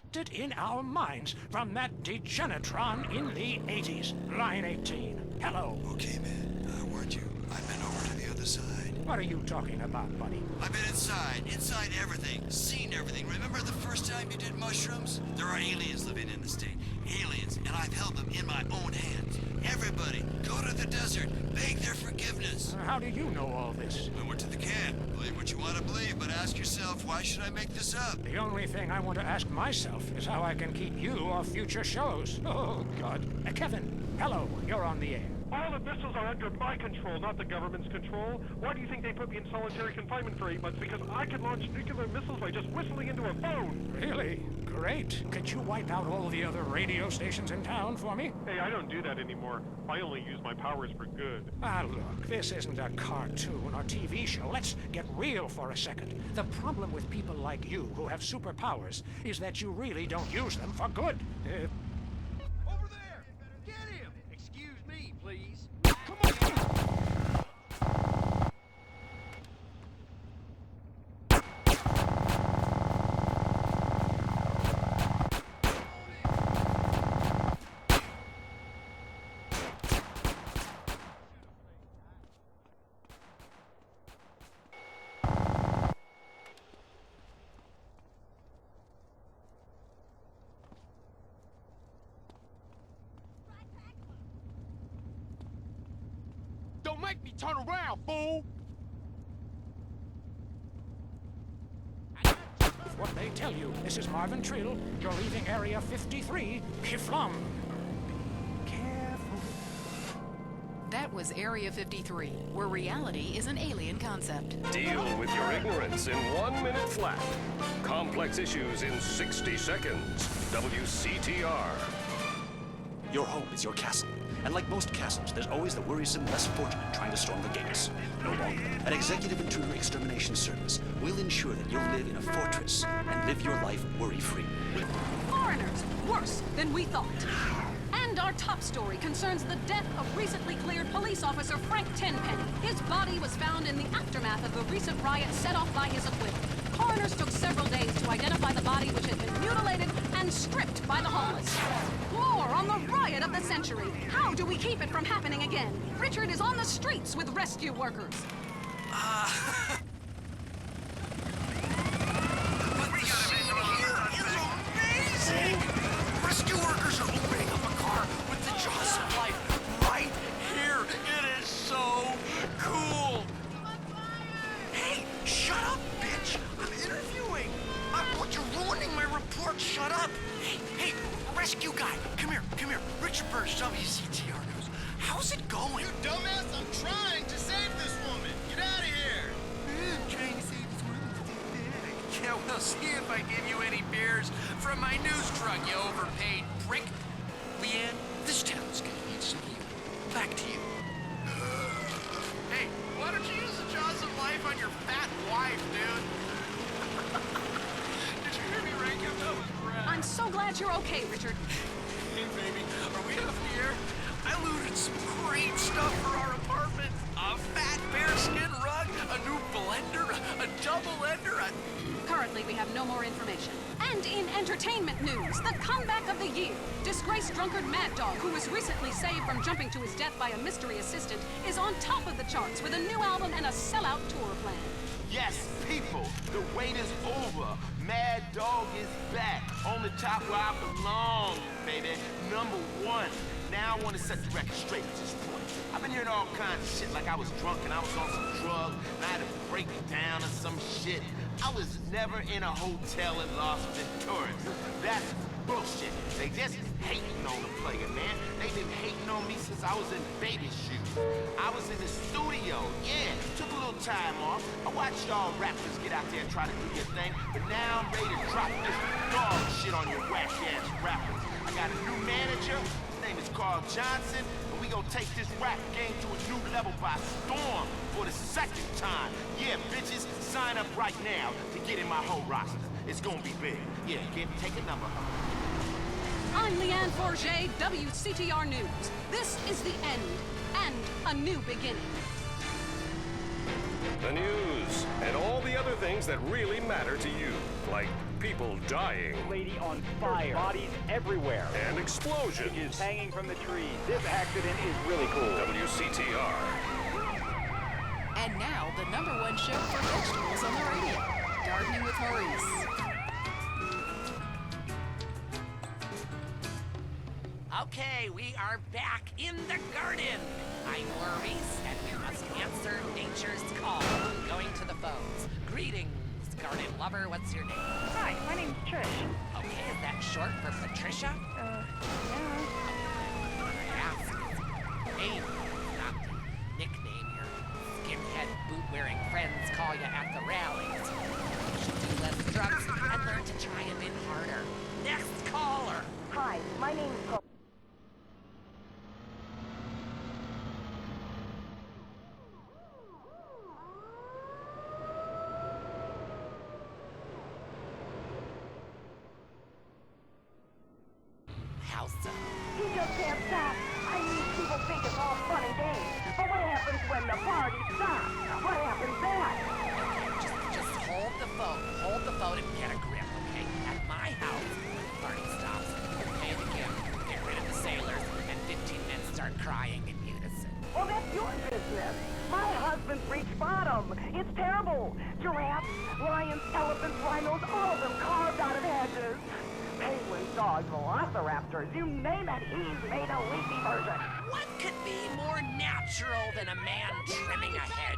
implanted in our minds from that degenitron in the 80s. Line 18. Hello. Okay, man. I warned you. I've been over to the other side. What are you talking about, buddy? I've been inside everything, seen everything. Remember the first time you did mushrooms? There are aliens living in the state. Aliens, and I've held them in my own hands. Everybody, go to the desert, beg their forgiveness. How do you know all this? I went to the camp. Believe what you want to believe, but ask yourself, why should I make this up? The only thing I want to ask myself is how I can keep you off future shows. Oh, God. Kevin, hello, you're on the air. All the missiles are under my control, not the government's control. Why do you think they put me in solitary confinement for 8 months? Because I can launch nuclear missiles by just whistling into a phone. Really? Great. Could you wipe out all the other radio stations in town for me? Hey, I don't do that anymore. I only use my powers for good. Ah, look, this isn't a cartoon or TV show. Let's get real for a second. The problem with people like you who have superpowers is that you really don't use them for good. Over there! Get him! Excuse me, please. Come on! Don't make me turn around, fool! What they tell you, this is Marvin Trill. You're leaving Area 53. Kiflum. Be careful. That was Area 53, where reality is an alien concept. Deal with your ignorance in 1 minute flat. Complex issues in 60 seconds. WCTR. Your home is your castle. And like most castles, there's always the worrisome, less fortunate trying to storm the gates. No longer. An executive intruder extermination service will ensure that you'll live in a fortress and live your life worry-free. Foreigners, worse than we thought. And our top story concerns the death of recently cleared police officer Frank Tenpenny. His body was found in the aftermath of the recent riot set off by his acquittal. Coroners took several days to identify the body, which had been mutilated and stripped by the homeless. More on the riot of the century. How do we keep it from happening again? Richard is on the streets with rescue workers. But the scene here is amazing! Rescue workers are opening up a car with the jaws of life right here. It is so cool. Hey, shut up, bitch! I'm interviewing. But you're ruining my report. Shut up. Hey, rescue guy, come here. Richard Burge, WCTR News. How's it going? You dumbass, I'm trying to save this woman. Get out of here! I'm trying to save this woman. Yeah, we'll see if I give you any beers from my news truck, you overpaid prick. Leanne, this town's gonna need some healing. Back to you. Hey, why don't you use the jaws of life on your fat wife, dude? Did you hear me, Rankin? That was rad. I'm so glad you're okay, Richard. Hey, baby, are we off the air? I looted some great stuff for our apartment. A fat bearskin rug, a new blender, a double ender, Currently, we have no more information. And in entertainment news, the comeback of the year. Disgraced drunkard Mad Dog, who was recently saved from jumping to his death by a mystery assistant, is on top of the charts with a new album and a sellout tour plan. Yes, people, the wait is over. Mad Dog is back, on the top where I belong, baby. #1. Now I want to set the record straight at this point. I've been hearing all kinds of shit like I was drunk and I was on some drugs and I had to break down or some shit. I was never in a hotel in Las Venturas. That's bullshit. They just hating on the player, man. They've been hating on me since I was in baby shoes. I was in the studio, yeah, took a little time off. I watched y'all rappers get out there and try to do your thing, but now I'm ready to drop this dog shit on your whack-ass rappers. I got a new manager, his name is Carl Johnson, and we gonna take this rap game to a new level by storm for the second time. Yeah, bitches, sign up right now to get in my whole roster. It's gonna be big. Yeah, take a number. I'm Leanne Forget, WCTR News. This is the end and a new beginning. The news and all the other things that really matter to you, like people dying, Lady on fire. Bodies everywhere. and explosions. Is hanging from the trees. This accident is really cool. WCTR. And now, the #1 show for vegetables on the radio. Gardening with Maurice. Okay, we are back in the garden. I'm Maurice, and we must answer nature's call. Going to the phones. Greetings, garden lover. What's your name? Hi, my name's Trish. Okay, is that short for Patricia? Yeah. Ask. Name, not the nickname your skinhead boot-wearing friends call you at the rallies. You should do less drugs and learn to try a bit harder. Next caller. Hi, my name's Cole. How so? He just can't stop. I mean, people think it's all fun and games. But what happens when the party stops? What happens then? Just hold the phone. Hold the phone and get a grip, okay? At my house, when the party stops, you pay the gift, get rid of the sailors, and 15 men start crying in unison. Well, that's your business. My husband's reached bottom. It's terrible. Giraffes, lions, elephants, rhinos, all of them carved out of hedges. Penguins, dogs, velociraptors, you name it, he's made a leafy version. What could be more natural than a man trimming a hedge?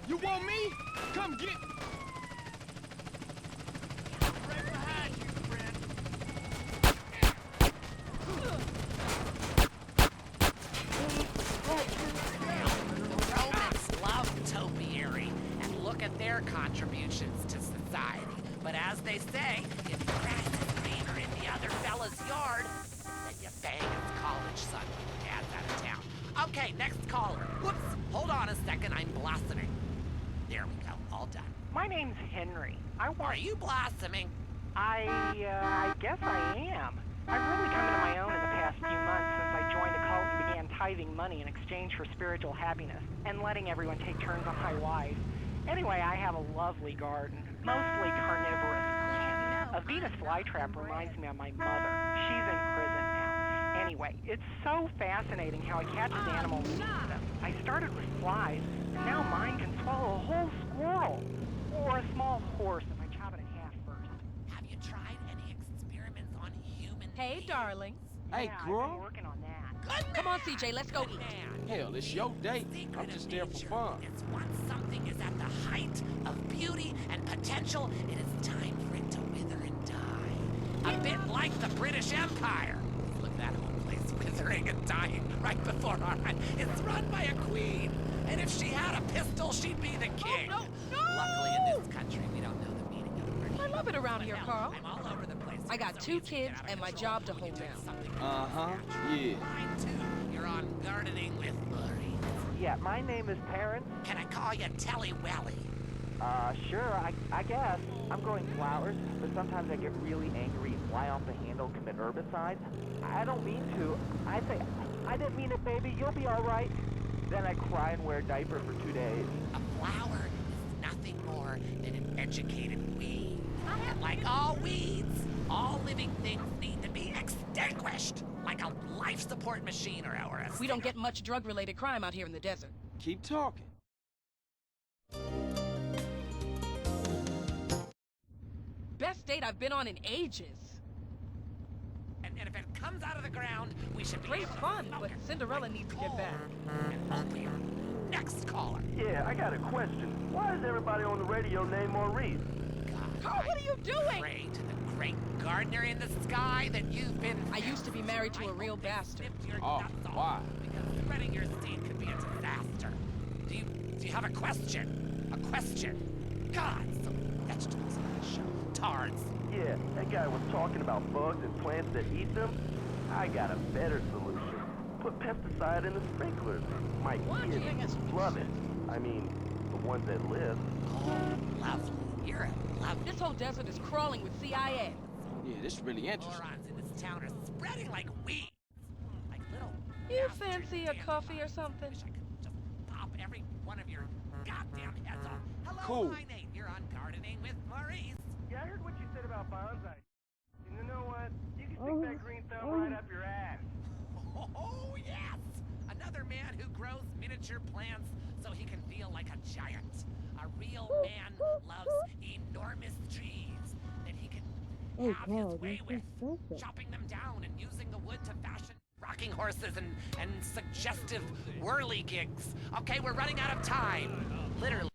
You want me? Come get... Romans love topiary and look at their contributions to society. But as they say, if the grass is greener in the other fella's yard, then you bang his college son when your dad's out of town. Okay, next caller. Whoops, hold on a second, I'm blossoming. There we go, all done. My name's Henry. Are you blossoming? I guess I am. I've really come into my own in the past few months since I joined the cult and began tithing money in exchange for spiritual happiness and letting everyone take turns on my wife. Anyway, I have a lovely garden, mostly carnivorous plants. A Venus flytrap reminds me of my mother. She's in prison now. Anyway, it's so fascinating how it catches animals and eats them. I started with flies, and now mine can swallow a whole squirrel. Or a small horse if I chop it in half first. Have you tried any experiments on human Hey, beings? darling. Hey, Yeah, I've girl. been working on that. Good Come on, man. CJ, let's go Good eat. man. Hell, it's your day. The secret I'm of just there for nature fun. is once something is at the height of beauty and potential, it is time for it to wither and die. A bit like the British Empire. Look at that whole place withering and dying right before our eyes. It's run by a queen. And if she had a pistol, she'd be the king. no, no! Luckily, in this country, we don't know the meaning of the British. I love it around But here, hell, Carl. I'm all over the place. I got It's 2 so easy to get kids out of and my control job to when you hold do down. something Uh-huh, natural. yeah. Mine too. You're on Gardening with Maurice. Yeah, my name is Terrence. Can I call you Telly Welly? Sure, I guess. I'm growing flowers, but sometimes I get really angry and fly off the handle, commit herbicides. I don't mean to. I say, I didn't mean it, baby. You'll be all right. Then I cry and wear a diaper for 2 days. A flower is nothing more than an educated weed. And like all weeds, all living things need to be extinguished, like a life support machine or a We don't get much drug-related crime out here in the desert. Keep talking. Best date I've been on in ages. And if it comes out of the ground, we should be Great able to fun, smoke but it Cinderella like needs to get coal back. and opium. Next caller. Yeah, I got a question. Why is everybody on the radio named Maurice? God, Carl, what are you doing? Pray to the great gardener in the sky that you've been. I used to be married to a real bastard. Snipped your Oh, nuts off, why? Because spreading your seed could be a disaster. Do you have a question? A question? God, some vegetables on the show. Tards. Yeah, that guy was talking about bugs and plants that eat them. I got a better solution. put pesticide in the sprinklers. My Watching kids love it. I mean, the ones that live. Oh, lovely. You're a lovely. This whole desert is crawling with CIA. Yeah, this is really interesting. Morons in this town are spreading like weeds. Like little. You bastard fancy a coffee or dandelions. something? Wish I could just pop every one of your goddamn heads off. Hello, Cool. my name. You're on gardening with Maurice. Yeah, I heard what you said about bonsai. And you know what? You can stick that green thumb right up your ass. Oh, yes! Another man who grows miniature plants so he can feel like a giant. A real man loves enormous trees that he can have his way with, chopping them down and using the wood to fashion rocking horses and suggestive whirly gigs. Okay, we're running out of time. Literally.